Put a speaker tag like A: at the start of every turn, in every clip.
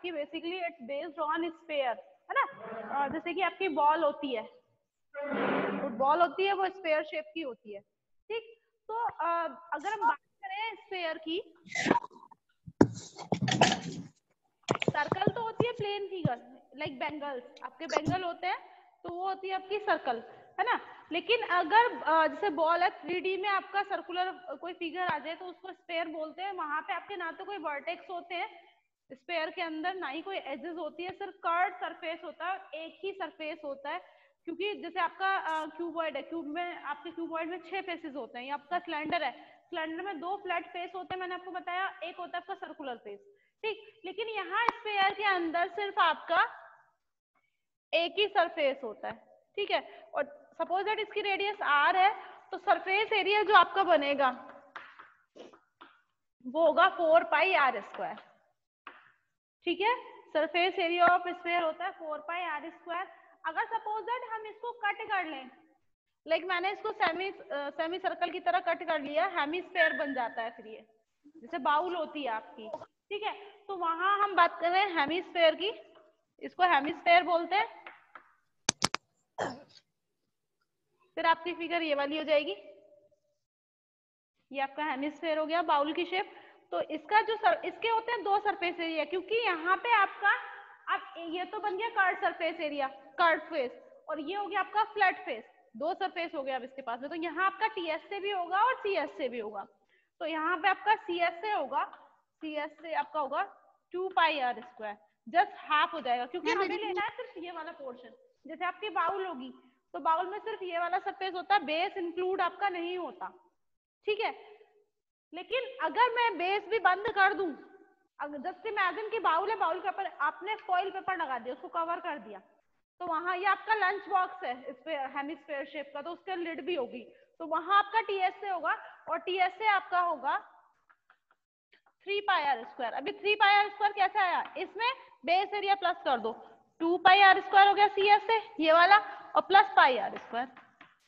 A: आपकी basically it's based on sphere, है ना। जैसे कि आपकी बॉल होती है, फुटबॉल होती है, वो स्फीयर शेप की होती है, ठीक। तो अगर हम बात करें स्फीयर की, सर्कल तो होती है प्लेन फिगर, लाइक बेंगल्स, आपके बेंगल होते हैं, तो वो होती है आपकी सर्कल, है ना। लेकिन अगर जैसे बॉल है, 3D में आपका सर्कुलर कोई फिगर आ जाए तो उसको स्फीयर बोलते हैं। वहां पे आपके ना तो कोई वर्टेक्स होते हैं स्फीयर के अंदर, ना ही कोई एजेस होती है, सिर्फ कर्व सरफेस होता है, एक ही सरफेस होता है। क्योंकि जैसे आपका क्यूबॉइड है, क्यूब में आपके क्यूबॉइड में 6 फेसेस होते हैं। ये आपका सिलेंडर है, सिलेंडर में 2 फ्लैट फेस होते हैं, मैंने आपको बताया, एक होता है आपका सर्कुलर फेस, ठीक। लेकिन यहाँ स्फीयर के अंदर सिर्फ आपका एक ही सरफेस होता है, ठीक है। और सपोज दैट इसकी रेडियस r है, तो सरफेस एरिया जो आपका बनेगा वो होगा 4 पाई r स्क्वायर, ठीक है। सरफेस एरिया ऑफ स्फीयर होता है 4 पाई r स्क्वायर। अगर सपोज दैट हम इसको कट कर लें, लाइक मैंने इसको सेमी सर्कल की तरह कट कर लिया, हेमिस्फीयर बन जाता है फिर ये, जैसे बाउल होती है आपकी, ठीक है। तो वहां हम बात कर रहे हैं हेमिस्फीयर की, इसको हेमिस्फीयर बोलते हैं। फिर आपकी फिगर ये वाली हो जाएगी, ये आपका हेमिस्फीयर हो गया, बाउल की शेप। तो इसका जो इसके होते हैं 2 सरफेस एरिया, क्योंकि यहाँ पे आपका अब ये तो बन गया curve surface area, curve face, और ये हो गया आपका फ्लैट फेस, 2 सरफेस हो गया अब इसके पास में। तो यहाँ आपका टीएस से भी होगा और सीएस से भी होगा। तो यहाँ पे आपका सीएस से होगा, सीएस से आपका होगा 2 pi r square, just half हो जाएगा, क्योंकि हमें लेना है सिर्फ ये वाला पोर्शन। जैसे आपकी बाउल होगी तो बाउल में सिर्फ ये वाला सरफेस होता है, बेस इंक्लूड आपका नहीं होता, ठीक है। लेकिन अगर मैं बेस भी बंद कर दूं, अगर जस्ट इमेजिन कि बाउल है, बाउल के ऊपर आपने फॉइल पेपर लगा दिया, उसको कवर कर दिया, तो वहां ये आपका लंच बॉक्स है हेमिस्फीयर शेप का, तो उसके लिड भी होगी, तो वहां आपका टीएस से होगा, और टीएस से आपका होगा 3 पाई r स्क्वायर। अभी 3 पाई r स्क्वायर कैसे आया, इसमें बेस एरिया प्लस कर दो, 2 पाई r स्क्वायर हो गया सीएस से ये वाला, और प्लस पाई r स्क्वायर,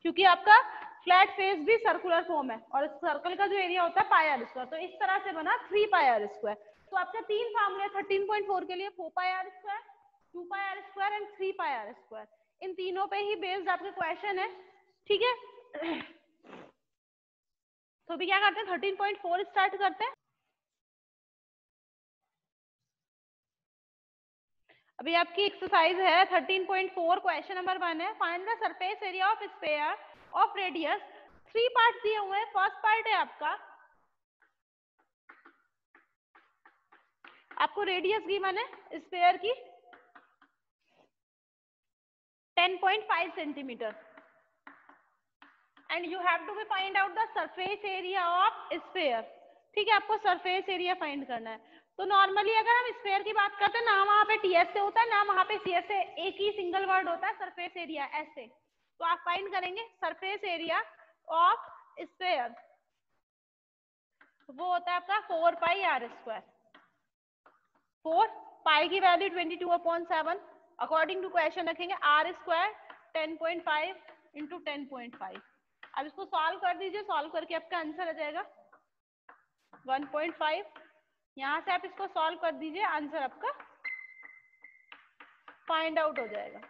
A: क्योंकि आपका फ्लैट फेस भी सर्कुलर फॉर्म है और सर्कल का जो एरिया होता है पाई r स्क्वायर, तो इस तरह से बना 3 पाई r स्क्वायर। तो आपके 3 फार्मूले 13.4 के लिए 4 pi r square, 2 pi r square and 3 pi r square, इन तीनों पे ही बेस्ड आपके क्वेश्चन है, ठीक है। तो अभी क्या करते हैं, 13.4 स्टार्ट करते हैं। अभी आपकी एक्सरसाइज है 13.4, क्वेश्चन नंबर 1 है, find the surface area of sphere of radius. 3 part दिए हुए हैं। फर्स्ट पार्ट है आपको रेडियस गिवन है स्फीयर की 10.5 centimetre, and you have to be find out the surface area of sphere, ठीक है। आपको सरफेस एरिया फाइंड करना है। तो नॉर्मली अगर हम स्फीयर की बात करते हैं ना, वहां पे टीएस से होता है ना वहां पे सीएस से, एक ही सिंगल वर्ड होता है सरफेस एरिया, ऐसे। तो आप फाइंड करेंगे सरफेस एरिया ऑफ स्फीयर, वो होता है आपका 4 पाई r स्क्वायर। 4 पाई की वैल्यू 22/7, अकॉर्डिंग टू क्वेश्चन रखेंगे r स्क्वायर 10.5 इंटू 10.5। अब इसको सॉल्व कर दीजिए, सॉल्व करके आपका आंसर आ जाएगा 1.5। यहां से आप इसको सॉल्व कर दीजिए, आंसर आपका फाइंड आउट हो जाएगा।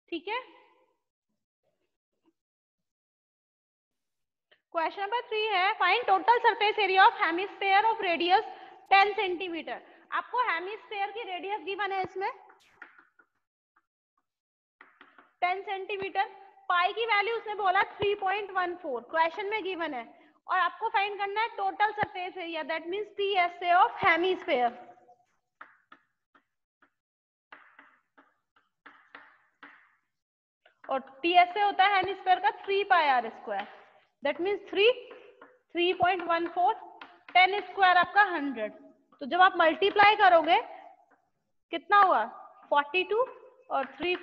A: ठीक है। क्वेश्चन नंबर 3 है, find total surface area of hemisphere of radius 10 centimetre. आपको हेमिस्फीयर की रेडियस गिवन है इसमें 10 सेंटीमीटर, पाई की वैल्यू उसने बोला 3.14 क्वेश्चन में गिवन है, और आपको फाइंड करना है total surface area, that means TSA of hemisphere. और टीएसए होता है हेमिस्फीयर का 3 pi r square, that means 3.14, 10 square आपका 100। तो जब आप मल्टीप्लाई करोगे कितना हुआ 42, और 3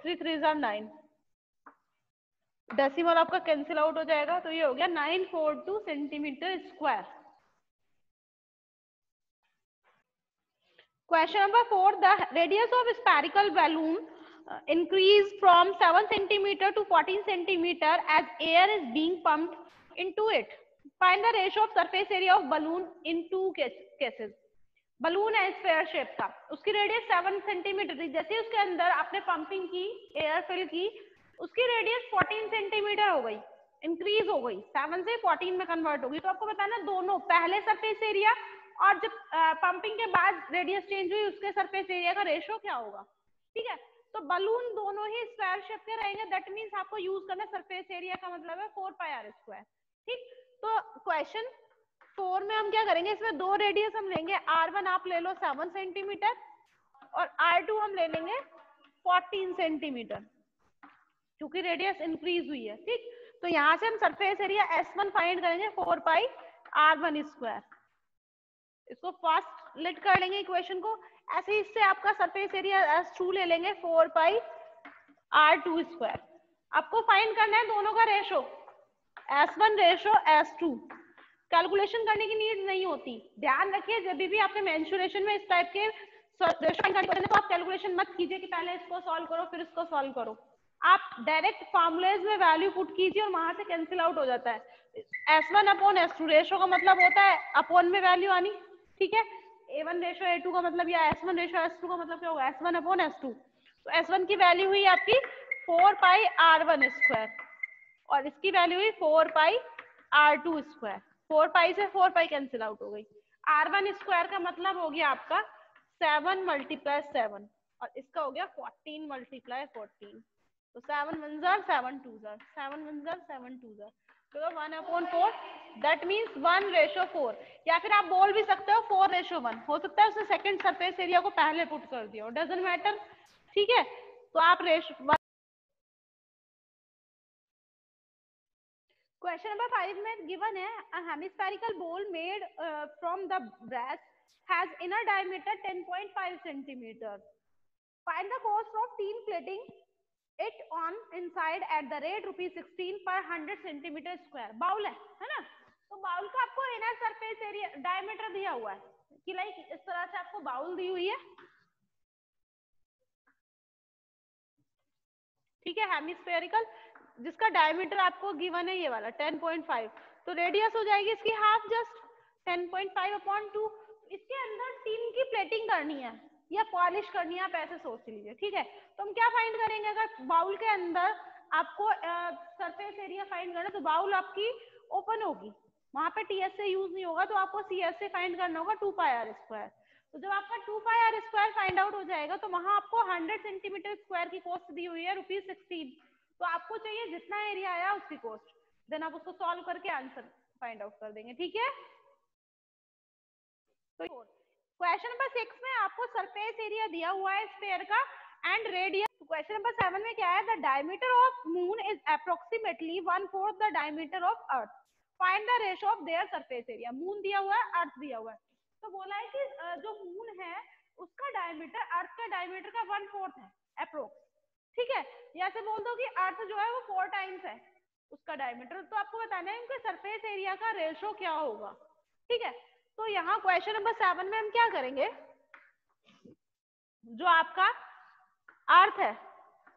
A: 3 9, डेसिमल आपका कैंसिल आउट हो जाएगा, तो ये हो गया 942 centimetre square. Question number 4, the radius of spherical balloon increase from 7 centimeter to 14 centimeter as air is being pumped into it. Find the ratio of surface area of balloon in two cases. Balloon है sphere shape का, उसकी radius 7 centimetre थी, जैसे उसके अंदर आपने pumping की, air fill की, उसकी रेडियस 14 सेंटीमीटर हो गई, इंक्रीज हो गई, 7 से 14 में कन्वर्ट होगी। तो आपको बताना दोनों पहले सरफेस एरिया और जब पंपिंग के बाद रेडियस चेंज हुई उसके सरफेस एरिया का रेशियो क्या होगा। ठीक है, तो बलून दोनों ही स्क्वायर शेप के रहेंगे, दैट मींस आपको यूज करना सरफेस एरिया का मतलब है 4 पाई आर स्क्वायर। ठीक, तो क्वेश्चन 4 में हम क्या करेंगे, इसमें दो रेडियस हम लेंगे, R1 आप ले लो 7 सेंटीमीटर और R2 हम ले लेंगे 14 सेंटीमीटर, क्योंकि रेडियस इंक्रीज हुई है। ठीक, तो यहां से हम सरफेस एरिया S1 फाइंड करेंगे 4 पाई R1 स्क्वायर। इसको फर्स्ट लेट कर लेंगे इक्वेशन को, ऐसे इससे आपका सरफेस एरिया S2 ले लेंगे 4 पाई R2 स्क्वायर। आपको फाइंड करना है दोनों का ratio, S1 ratio S2। Calculation करने की नीड नहीं होती, ध्यान रखिए जब भी आपने मेंसुरेशन में इस टाइप के रेशो फाइंड करने तो आप कैलकुलेशन मत कीजिए कि पहले इसको सॉल्व करो फिर इसको सॉल्व करो। आप डायरेक्ट फॉर्मूलेज में वैल्यू पुट कीजिए और वहां से कैंसिल आउट हो जाता है। S1 अपॉन S2 रेशो का मतलब होता है अपॉन में वैल्यू आनी। ठीक है, A1 रेशो A2 का मतलब या S1 रेशो S2 का मतलब क्या होगा, S1 अपॉन S2। तो S1 की वैल्यू हुई आपकी 4 पाई R1 स्क्वायर और इसकी वैल्यू हुई 4 पाई R2 स्क्वायर। 4 पाई से 4 पाई कैंसिल आउट हो गई। R1 स्क्वायर का मतलब हो गया आपका 7 मल्टीप्लाई 7 और इसका हो गया 14 मल्टीप्लाई 14। तो 7 1 जार 7 2 जार 7 1 जार 7 2 जार, तो 1/4 दैट मींस 1/4। या फिर आप बोल भी सकते हो 4/1, हो सकता है उसने सेकंड सरफेस एरिया को पहले पुट कर दिया, डजंट मैटर। ठीक है, तो आप रेशो। क्वेश्चन नंबर 5 में गिवन है a hemispherical bowl made from the brass has inner diameter 10.5 centimeter. Find the cost of tin plating it on inside at the rate ₹16 per 100 centimeter square. Bowl है ना, तो bowl का आपको inner surface area diameter दिया हुआ है कि like इस तरह से आपको बाउल दी हुई है। ठीक है, हेमिस्फेरिकल जिसका डायमीटर आपको गिवन है ये वाला 10.5, तो रेडियस हो जाएगी इसकी हाफ, जस्ट 10.5 अपॉन 2। इसके अंदर टिन की प्लेटिंग करनी है या पॉलिश करनी है, आप ऐसे सोच लीजिए। ठीक है, तो हम क्या फाइंड करेंगे, अगर बाउल के अंदर आपको सरफेस एरिया फाइंड करना है तो बाउल आपकी ओपन होगी, वहां पे टीएस से यूज नहीं होगा, तो आपको सीएस से फाइंड करना होगा 2 पाई आर स्क्वायर। तो जब आपका 2 पाई आर स्क्वायर फाइंड आउट हो जाएगा तो वहां आपको 100 सेंटीमीटर स्क्वायर की कॉस्ट दी हुई है ₹16। तो आपको चाहिए जितना एरिया आया उसकी कॉस्ट, देन आप उसको सॉल्व करके आंसर फाइंड आउट कर देंगे। ठीक है, तो क्वेश्चन नंबर 6 में आपको सरफेस एरिया दिया हुआ है स्फीयर का एंड रेडियस। क्वेश्चन नंबर 7 में क्या है, the diameter of moon is approximately 1/4 the diameter of earth, find the ratio of their surface area. Moon दिया हुआ है, अर्थ दिया हुआ है, तो बोला है कि जो मून है उसका डायमीटर अर्थ का डायमीटर का 1/4 है अप्रोक्स। ठीक है, या से बोल दो कि अर्थ जो है वो 4 टाइम्स है उसका डायमीटर, तो आपको बताना है उनके सरफेस एरिया का रेशियो क्या होगा। ठीक है, तो यहाँ क्वेश्चन नंबर 7 में हम क्या करेंगे, जो आपका अर्थ है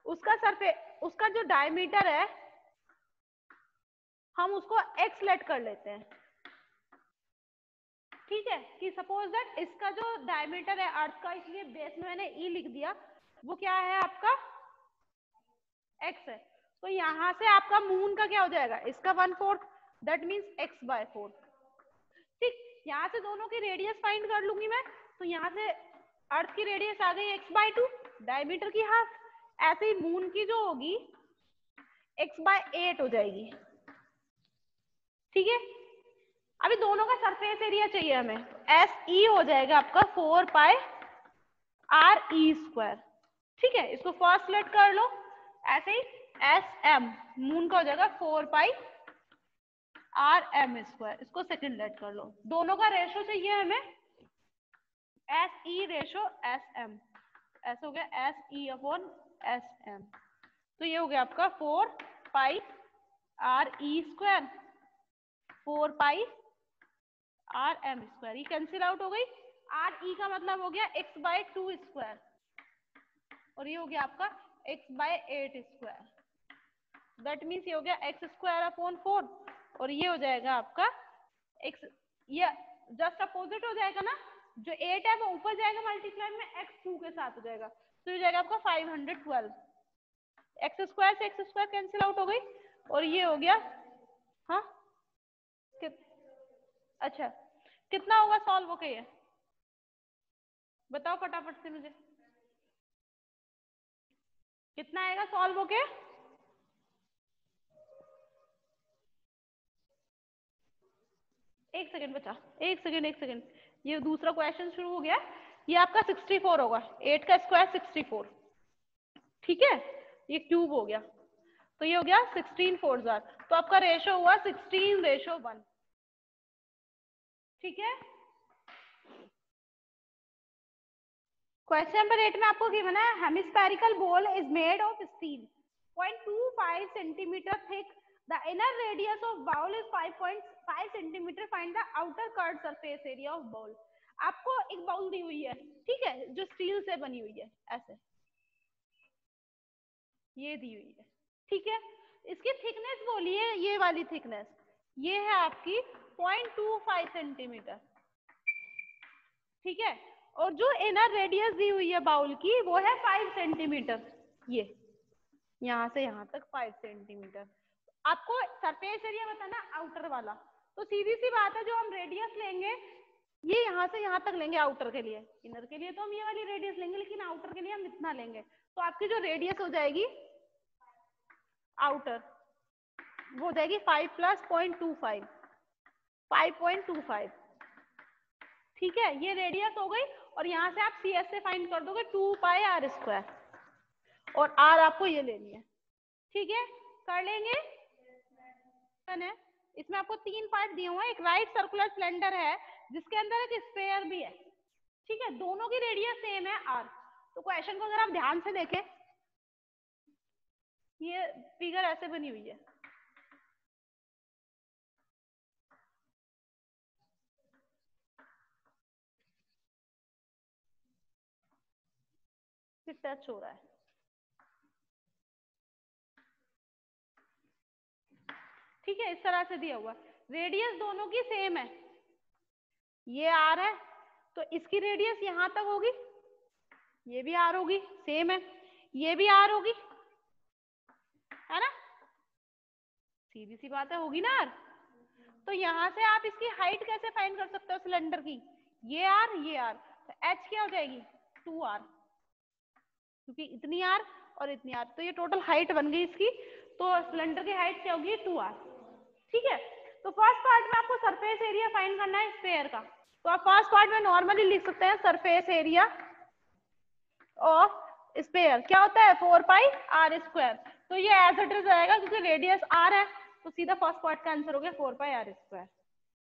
A: उसका सरफेस उसका जो डायमीटर है हम उसको x लेट कर लेते हैं। ठीक है, कि सपोज दैट इसका जो डायमीटर है अर्थ का, इसलिए बेस में मैंने ई लिख दिया, वो क्या है आपका x है। तो यहाँ से आपका मून का क्या हो जाएगा, इसका 1/4 दैट मीन्स x/4। ठीक, यहाँ से दोनों की रेडियस फाइंड कर लूंगी मैं, तो यहाँ से अर्थ की रेडियस आ गई x/2, डायमीटर की हाफ, ऐसे ही मून की जो होगी x/8 हो जाएगी। ठीक है, अभी दोनों का सरफेस एरिया चाहिए हमें, SE हो जाएगा आपका 4 पाई RE स्क्वायर। ठीक है, इसको फर्स्ट लेट कर लो, ऐसे ही SM मून का हो जाएगा 4 पाई RM स्क्वायर, इसको सेकंड लेट कर लो। दोनों का रेशो चाहिए हमें SE रेशो SM, ऐसा हो गया SE अपॉन SM, तो ये हो गया आपका 4 पाई RE स्क्वायर 4 पाई RM स्क्वायर, ये कैंसिल आउट हो गई। RE का मतलब हो गया x/2 स्क्वायर और ये हो गया आपका x/8 स्क्वायर, दैट मीन्स ये हो गया x² अपॉन 4 और ये हो जाएगा आपका x ये जस्ट अपोजिट हो जाएगा ना, जो 8 है वो ऊपर जाएगा मल्टीप्लाई में x2 के साथ हो जाएगा, तो ये जाएगा आपका 512। एक्स स्क्वायर से एक्स स्क्वायर कैंसिल आउट हो गई और ये हो गया। हाँ अच्छा कितना होगा सॉल्व होके ये बताओ फटाफट से मुझे, कितना आएगा सॉल्व होके? एक सेकंड बचा, एक सेकंड, ये दूसरा क्वेश्चन शुरू हो गया। ये आपका 64 होगा, 8 का स्क्वायर 64, ठीक है, ये क्यूब हो गया, तो ये हो गया 16 4 जार, तो आपका रेशो हुआ 16:1, ठीक है। क्वेश्चन नंबर 8 में आपको गिवन है hemispherical bowl is made of steel 0.25 centimetre thick, the inner radius of bowl is 5.5 centimetre, find the outer curved surface area of bowl. आपको एक बाउल दी हुई है, ठीक है, जो स्टील से बनी हुई है, ऐसे ये दी हुई है, ठीक है, इसकी थिकनेस बोलिए, ये वाली थिकनेस ये है आपकी 0.25 सेंटीमीटर, ठीक है, और जो इनर रेडियस दी हुई है बाउल की वो है 5 सेंटीमीटर, ये यहाँ से यहाँ तक 5 सेंटीमीटर। आपको सरफेस एरिया बताना आउटर वाला, तो सीधी सी बात है, जो हम रेडियस लेंगे ये यहाँ से यहाँ तक लेंगे आउटर के लिए, इनर के लिए तो हम ये वाली रेडियस लेंगे, लेकिन आउटर के लिए हम इतना लेंगे, तो आपकी जो रेडियस हो जाएगी आउटर वो हो जाएगी 5 + 0.25 5.25, ठीक है, ये रेडियस हो गई, और यहाँ से आप सी एस से फाइंड कर दोगे 2πr², और आर आपको ये लेनी है, ठीक है, कर लेंगे। इसमें आपको 3 पार्ट दिए हुए हैं, एक राइट सर्कुलर सिलेंडर है जिसके अंदर एक स्फीयर भी है, ठीक है, दोनों की रेडियस सेम है आर। तो क्वेश्चन को अगर आप ध्यान से देखें, ये फिगर ऐसे बनी हुई है, फिर टच हो रहा है, ठीक है, इस तरह से दिया हुआ, रेडियस दोनों की सेम है, ये आर है तो इसकी रेडियस यहां तक होगी, ये भी आर होगी, सेम है, ये भी आर होगी, है ना, सीधी सी बात है, होगी ना आर। तो यहां से आप इसकी हाइट कैसे फाइंड कर सकते हो सिलेंडर की, ये आर, तो एच क्या हो जाएगी 2r, क्योंकि इतनी आर और इतनी आर, तो ये टोटल हाइट बन गई इसकी, तो सिलेंडर की हाइट क्या होगी 2r, ठीक है। तो फर्स्ट पार्ट में आपको सरफेस एरिया फाइंड करना है स्फीयर का, तो आप फर्स्ट पार्ट में नॉर्मली लिख सकते हैं सरफेस एरिया ऑफ स्फीयर क्या होता है 4πr², तो ये एज इट इज रहेगा क्योंकि रेडियस r है, तो सीधा फर्स्ट पार्ट का आंसर हो गया 4πr²,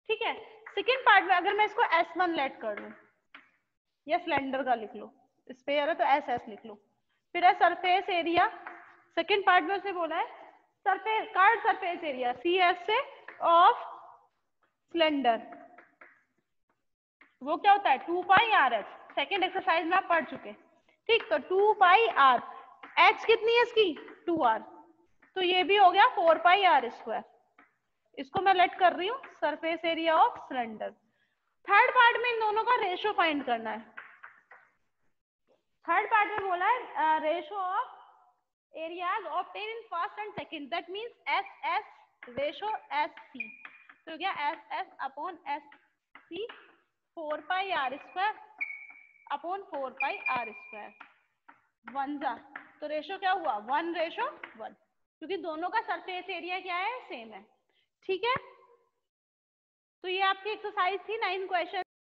A: ठीक है। सेकेंड पार्ट में अगर मैं इसको S1 लेट कर लूं, या सिलेंडर का लिख लो, स्फीयर है तो SS लिख लो, फिर है सरफेस एरिया, सेकेंड पार्ट में उसे बोला है surface curved surface area CS से ऑफ सिलेंडर, वो क्या होता है 2πrh, सेकेंड एक्सरसाइज में आप पढ़ चुके, ठीक, तो 2πr, h कितनी है इसकी 2r, तो ये भी हो गया 4πr², इसको मैं लेट कर रही हूँ surface area of cylinder. Third part में इन दोनों का रेशो फाइंड करना है, थर्ड पार्ट में बोला है ratio of areas obtain in first and second, that means SS ratio SC, तो क्या SS/SC 4πr² अपॉन 4πr², 1 जा, तो रेशो क्या हुआ 1:1, क्योंकि दोनों का सरफेस एरिया क्या है सेम है, ठीक है। तो ये आपकी एक्सरसाइज थी 9 क्वेश्चन।